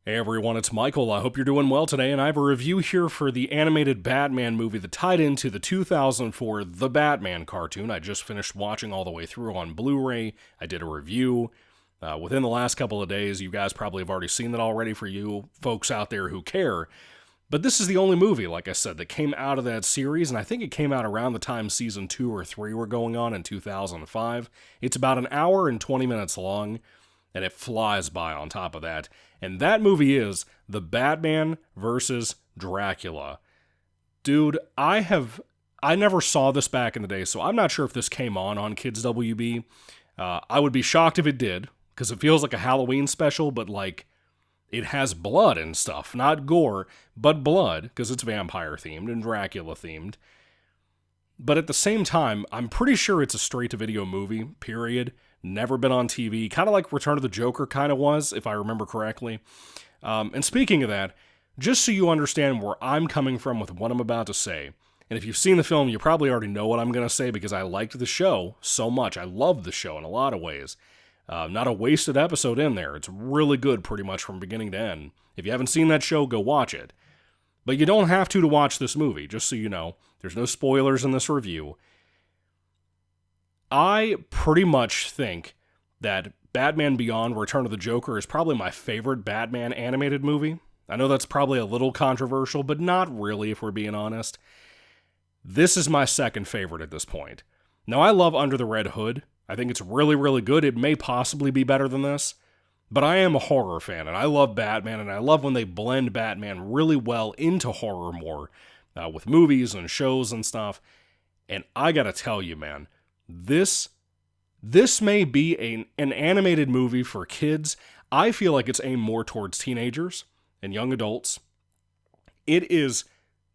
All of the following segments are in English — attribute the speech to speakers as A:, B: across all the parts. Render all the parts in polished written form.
A: Hey everyone, it's Michael. I hope you're doing well today, and I have a review here for the animated Batman movie that tied into the 2004 The Batman cartoon. I just finished watching all the way through on Blu-ray. I did a review within the last couple of days. You guys probably have already seen that already for you folks out there who care. But this is the only movie, like I said, that came out of that series, and I think it came out around the time season 2 or 3 were going on in 2005. It's about an hour and 20 minutes long, and it flies by on top of that. And that movie is The Batman versus Dracula. Dude, I never saw this back in the day, so I'm not sure if this came on Kids WB. I would be shocked if it did, because it feels like a Halloween special, but like, it has blood and stuff. Not gore, but blood, because it's vampire themed and Dracula themed. But at the same time, I'm pretty sure it's a straight-to-video movie, period. Never been on TV. Kind of like Return of the Joker kind of was, if I remember correctly. And speaking of that, just so you understand where I'm coming from with what I'm about to say, and if you've seen the film, you probably already know what I'm going to say because I liked the show so much. I love the show in a lot of ways. Not a wasted episode in there. It's really good pretty much from beginning to end. If you haven't seen that show, go watch it. But you don't have to watch this movie, just so you know. There's no spoilers in this review. I pretty much think that Batman Beyond Return of the Joker is probably my favorite Batman animated movie. I know that's probably a little controversial, but not really if we're being honest. This is my second favorite at this point. Now, I love Under the Red Hood. I think it's really, really good. It may possibly be better than this. But I am a horror fan, and I love Batman, and I love when they blend Batman really well into horror more, with movies and shows and stuff. And I gotta tell you, man, this may be an animated movie for kids. I feel like it's aimed more towards teenagers and young adults. It is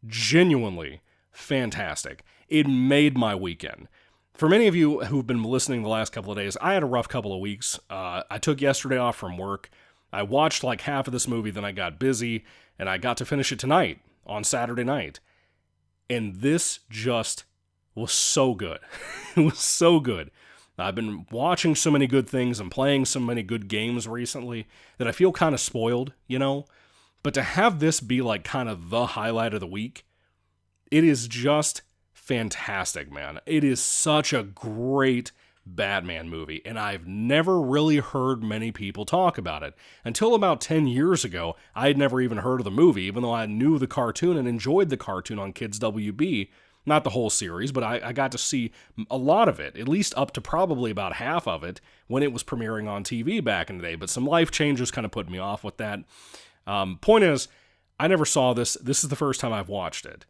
A: genuinely fantastic. It made my weekend. For many of you who've been listening the last couple of days, I had a rough couple of weeks. I took yesterday off from work. I watched like half of this movie, then I got busy, and I got to finish it tonight, on Saturday night. And this just was so good. It was so good. I've been watching so many good things and playing so many good games recently that I feel kind of spoiled, you know? But to have this be like kind of the highlight of the week, it is just fantastic, man. It is such a great Batman movie, and I've never really heard many people talk about it. Until about 10 years ago, I had never even heard of the movie, even though I knew the cartoon and enjoyed the cartoon on Kids WB. Not the whole series, but I got to see a lot of it, at least up to probably about half of it when it was premiering on TV back in the day, but some life changes kind of put me off with that. Point is, I never saw this. This is the first time I've watched it.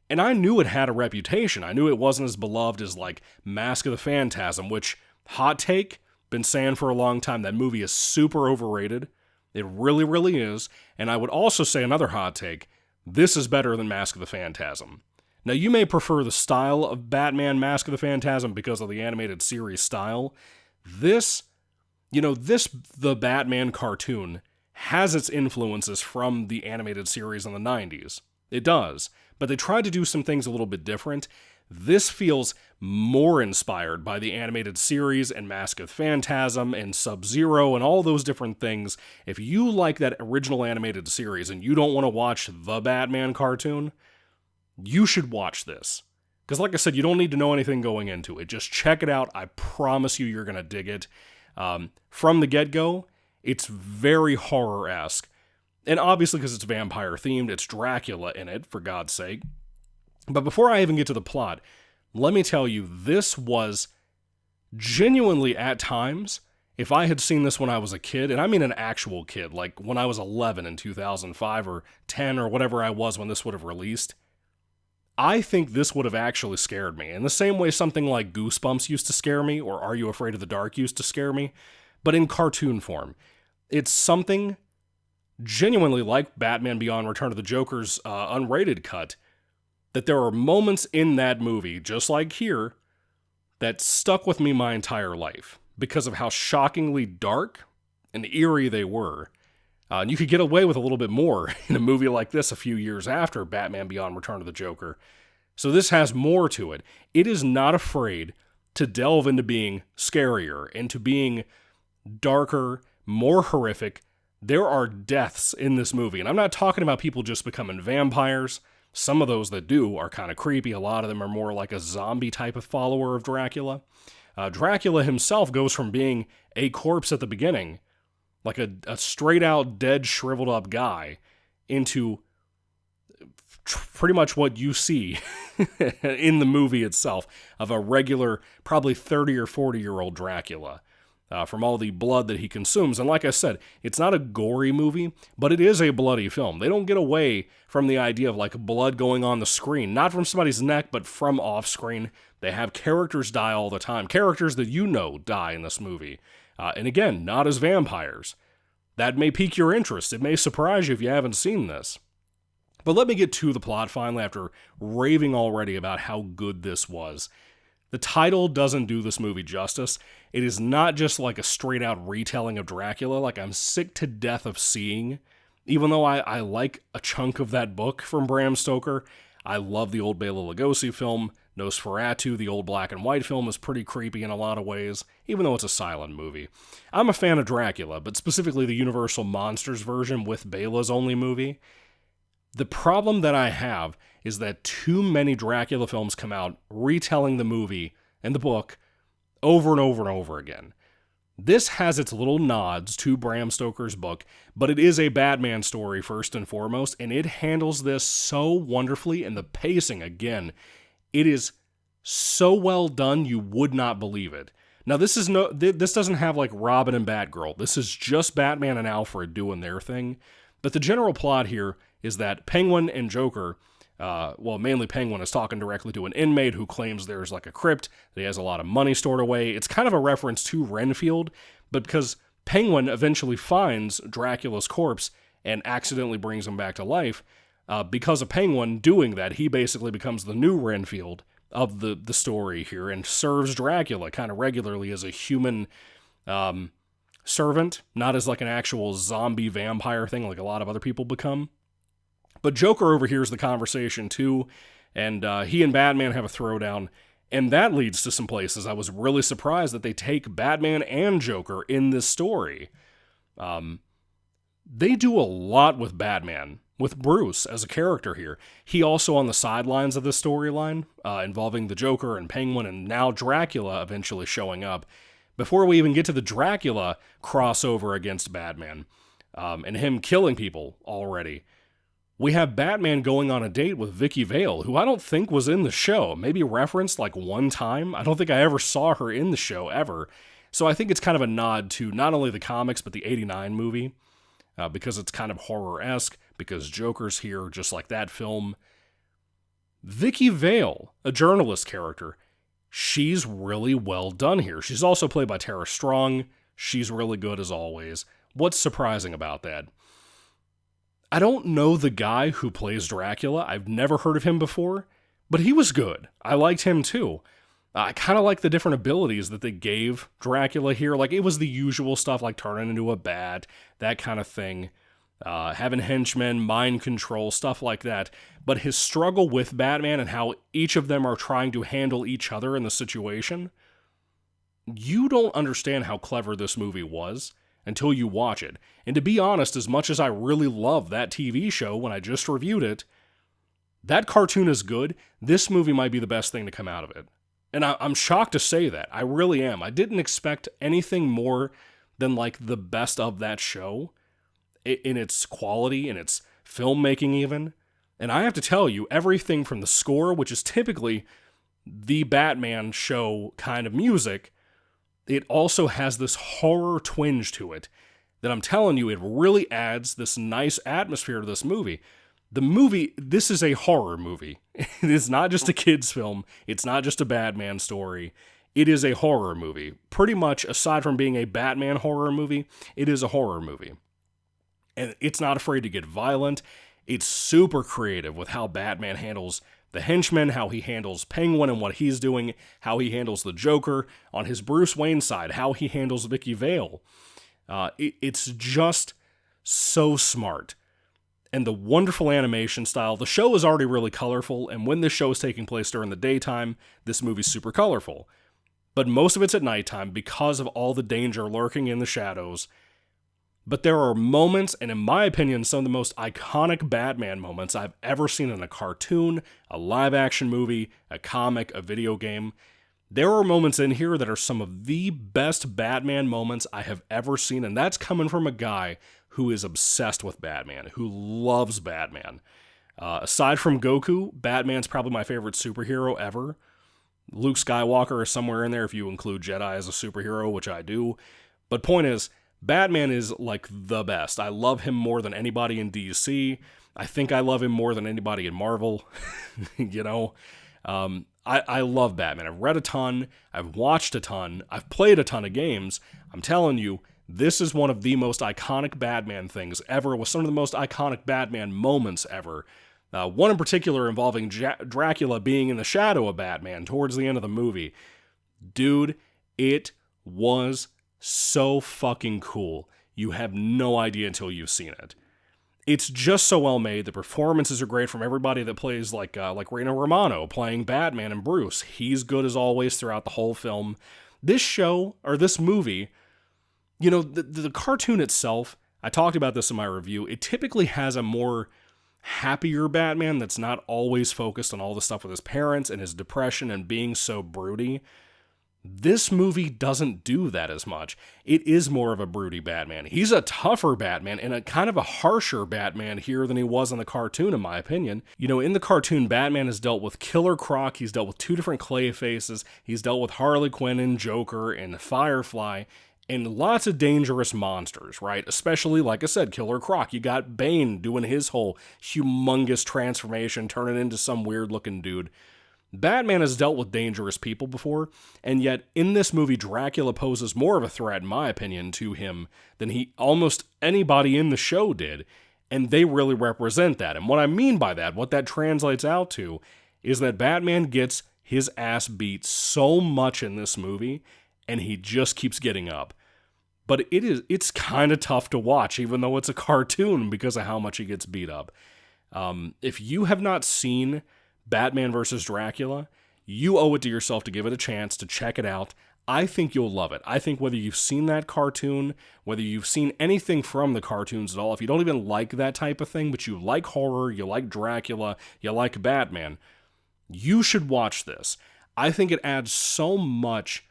A: And I knew it had a reputation. I knew it wasn't as beloved as, like, Mask of the Phantasm, which, hot take, been saying for a long time, that movie is super overrated. It really, really is. And I would also say another hot take, this is better than Mask of the Phantasm. Now, you may prefer the style of Batman Mask of the Phantasm because of the animated series style. The Batman cartoon has its influences from the animated series in the 90s. It does. But they tried to do some things a little bit different. This feels more inspired by the animated series and Mask of Phantasm and Sub-Zero and all those different things. If you like that original animated series and you don't want to watch the Batman cartoon, you should watch this. Because like I said, you don't need to know anything going into it. Just check it out. I promise you're going to dig it. From the get-go, it's very horror-esque. And obviously, because it's vampire-themed, it's Dracula in it, for God's sake. But before I even get to the plot, let me tell you, this was genuinely, at times, if I had seen this when I was a kid, and I mean an actual kid, like when I was 11 in 2005 or 10 or whatever I was when this would have released, I think this would have actually scared me. In the same way something like Goosebumps used to scare me, or Are You Afraid of the Dark used to scare me, but in cartoon form. It's something genuinely like Batman Beyond Return of the Joker's unrated cut, that there are moments in that movie, just like here, that stuck with me my entire life because of how shockingly dark and eerie they were. And you could get away with a little bit more in a movie like this a few years after Batman Beyond Return of the Joker. So this has more to it. It is not afraid to delve into being scarier, into being darker, more horrific, There are deaths in this movie, and I'm not talking about people just becoming vampires. Some of those that do are kind of creepy. A lot of them are more like a zombie type of follower of Dracula. Dracula himself goes from being a corpse at the beginning, like a straight out dead, shriveled up guy, into pretty much what you see in the movie itself of a regular, probably 30 or 40-year-old Dracula. From all the blood that he consumes. And like I said, it's not a gory movie, but it is a bloody film. They don't get away from the idea of like blood going on the screen, not from somebody's neck, but from off screen. They have characters die all the time, characters that you know die in this movie. And again, not as vampires. That may pique your interest. It may surprise you if you haven't seen this. But let me get to the plot finally after raving already about how good this was. The title doesn't do this movie justice. It is not just like a straight-out retelling of Dracula, like I'm sick to death of seeing. Even though I like a chunk of that book from Bram Stoker, I love the old Bela Lugosi film. Nosferatu, the old black and white film, is pretty creepy in a lot of ways, even though it's a silent movie. I'm a fan of Dracula, but specifically the Universal Monsters version with Bela's only movie. The problem that I have is that too many Dracula films come out retelling the movie and the book over and over and over again. This has its little nods to Bram Stoker's book, but it is a Batman story first and foremost, and it handles this so wonderfully, and the pacing, again, it is so well done you would not believe it. Now, this doesn't have like Robin and Batgirl. This is just Batman and Alfred doing their thing, but the general plot here is that Penguin and Joker, mainly Penguin, is talking directly to an inmate who claims there's like a crypt, that he has a lot of money stored away. It's kind of a reference to Renfield, but because Penguin eventually finds Dracula's corpse and accidentally brings him back to life, because of Penguin doing that, he basically becomes the new Renfield of the story here and serves Dracula kind of regularly as a human servant, not as like an actual zombie vampire thing like a lot of other people become. But Joker overhears the conversation too, and he and Batman have a throwdown, and that leads to some places. I was really surprised that they take Batman and Joker in this story. They do a lot with Batman, with Bruce as a character here. He also on the sidelines of this storyline, involving the Joker and Penguin, and now Dracula eventually showing up, before we even get to the Dracula crossover against Batman, and him killing people already. We have Batman going on a date with Vicky Vale, who I don't think was in the show, maybe referenced like one time. I don't think I ever saw her in the show ever. So I think it's kind of a nod to not only the comics, but the '89 movie, because it's kind of horror-esque, because Joker's here, just like that film. Vicky Vale, a journalist character, she's really well done here. She's also played by Tara Strong. She's really good as always. What's surprising about that? I don't know the guy who plays Dracula. I've never heard of him before, but he was good. I liked him too. I kind of like the different abilities that they gave Dracula here. Like, it was the usual stuff, like turning into a bat, that kind of thing. Having henchmen, mind control, stuff like that. But his struggle with Batman and how each of them are trying to handle each other in the situation, you don't understand how clever this movie was until you watch it. And to be honest, as much as I really love that TV show when I just reviewed it, that cartoon is good. This movie might be the best thing to come out of it. And I'm shocked to say that. I really am. I didn't expect anything more than like the best of that show in its quality, in its filmmaking even. And I have to tell you, everything from the score, which is typically the Batman show kind of music, it also has this horror twinge to it that I'm telling you, it really adds this nice atmosphere to this movie. The movie, this is a horror movie. It is not just a kid's film. It's not just a Batman story. It is a horror movie. Pretty much, aside from being a Batman horror movie, it is a horror movie. And it's not afraid to get violent. It's super creative with how Batman handles the henchmen, how he handles Penguin and what he's doing, how he handles the Joker, on his Bruce Wayne side, how he handles Vicky Vale. It's just so smart. And the wonderful animation style. The show is already really colorful, and when this show is taking place during the daytime, this movie's super colorful. But most of it's at nighttime because of all the danger lurking in the shadows. But there are moments, and in my opinion, some of the most iconic Batman moments I've ever seen in a cartoon, a live-action movie, a comic, a video game. There are moments in here that are some of the best Batman moments I have ever seen, and that's coming from a guy who is obsessed with Batman, who loves Batman. Aside from Goku, Batman's probably my favorite superhero ever. Luke Skywalker is somewhere in there if you include Jedi as a superhero, which I do. But point is, Batman is like the best. I love him more than anybody in DC. I think I love him more than anybody in Marvel. You know, I love Batman. I've read a ton. I've watched a ton. I've played a ton of games. I'm telling you, this is one of the most iconic Batman things ever, with some of the most iconic Batman moments ever. One in particular involving Dracula being in the shadow of Batman towards the end of the movie. Dude, it was so fucking cool. You have no idea until you've seen it. It's just so well made. The performances are great from everybody that plays, like Reno Romano playing Batman and Bruce. He's good as always throughout the whole film. This show, or this movie, you know, the cartoon itself, I talked about this in my review, it typically has a more happier Batman that's not always focused on all the stuff with his parents and his depression and being so broody. This movie doesn't do that as much. It is more of a broody Batman. He's a tougher Batman and a kind of a harsher Batman here than he was in the cartoon, in my opinion. You know, in the cartoon, Batman has dealt with Killer Croc, he's dealt with 2 different Clayfaces, he's dealt with Harley Quinn and Joker and Firefly, and lots of dangerous monsters, right? Especially, like I said, Killer Croc. You got Bane doing his whole humongous transformation, turning into some weird-looking dude. Batman has dealt with dangerous people before, and yet in this movie, Dracula poses more of a threat, in my opinion, to him than almost anybody in the show did, and they really represent that. And what I mean by that, what that translates out to, is that Batman gets his ass beat so much in this movie, and he just keeps getting up. But it's kind of tough to watch, even though it's a cartoon, because of how much he gets beat up. If you have not seen Batman vs. Dracula, you owe it to yourself to give it a chance, to check it out. I think you'll love it. I think whether you've seen that cartoon, whether you've seen anything from the cartoons at all, if you don't even like that type of thing, but you like horror, you like Dracula, you like Batman, you should watch this. I think it adds so much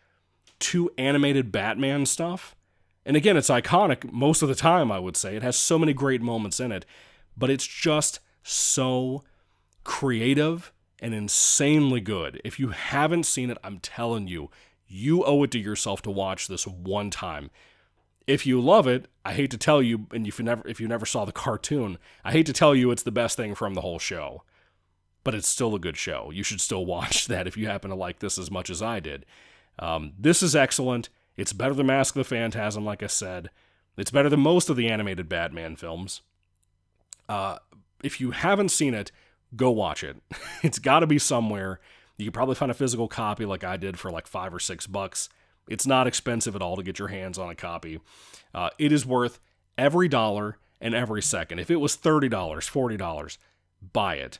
A: to animated Batman stuff. And again, it's iconic most of the time, I would say. It has so many great moments in it, but it's just so creative and insanely good. If you haven't seen it, I'm telling you, you owe it to yourself to watch this one time. If you love it, I hate to tell you, and if you never saw the cartoon, I hate to tell you it's the best thing from the whole show. But it's still a good show. You should still watch that if you happen to like this as much as I did. This is excellent. It's better than Mask of the Phantasm, like I said. It's better than most of the animated Batman films. If you haven't seen it, go watch it. It's got to be somewhere. You can probably find a physical copy like I did for like $5 or $6. It's not expensive at all to get your hands on a copy. It is worth every dollar and every second. If it was $30, $40, buy it.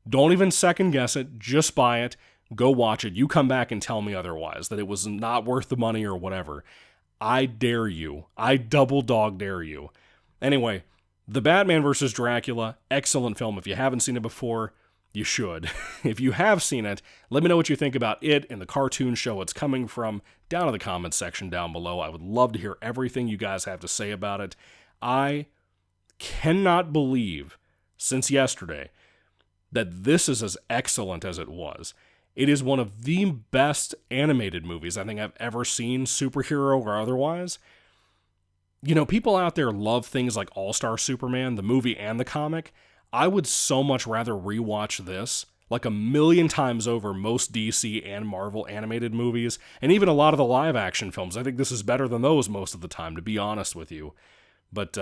A: Don't even second guess it. Just buy it. Go watch it. You come back and tell me otherwise, that it was not worth the money or whatever. I dare you. I double dog dare you. Anyway, The Batman vs. Dracula, excellent film. If you haven't seen it before, you should. If you have seen it, let me know what you think about it and the cartoon show it's coming from down in the comments section down below. I would love to hear everything you guys have to say about it. I cannot believe, since yesterday, that this is as excellent as it was. It is one of the best animated movies I think I've ever seen, superhero or otherwise. You know, people out there love things like All-Star Superman, the movie and the comic. I would so much rather rewatch this, like 1,000,000 times over most DC and Marvel animated movies, and even a lot of the live-action films. I think this is better than those most of the time, to be honest with you. But,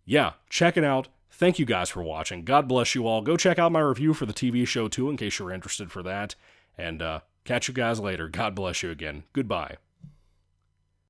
A: yeah, check it out. Thank you guys for watching. God bless you all. Go check out my review for the TV show, too, in case you're interested for that. And catch you guys later. God bless you again. Goodbye.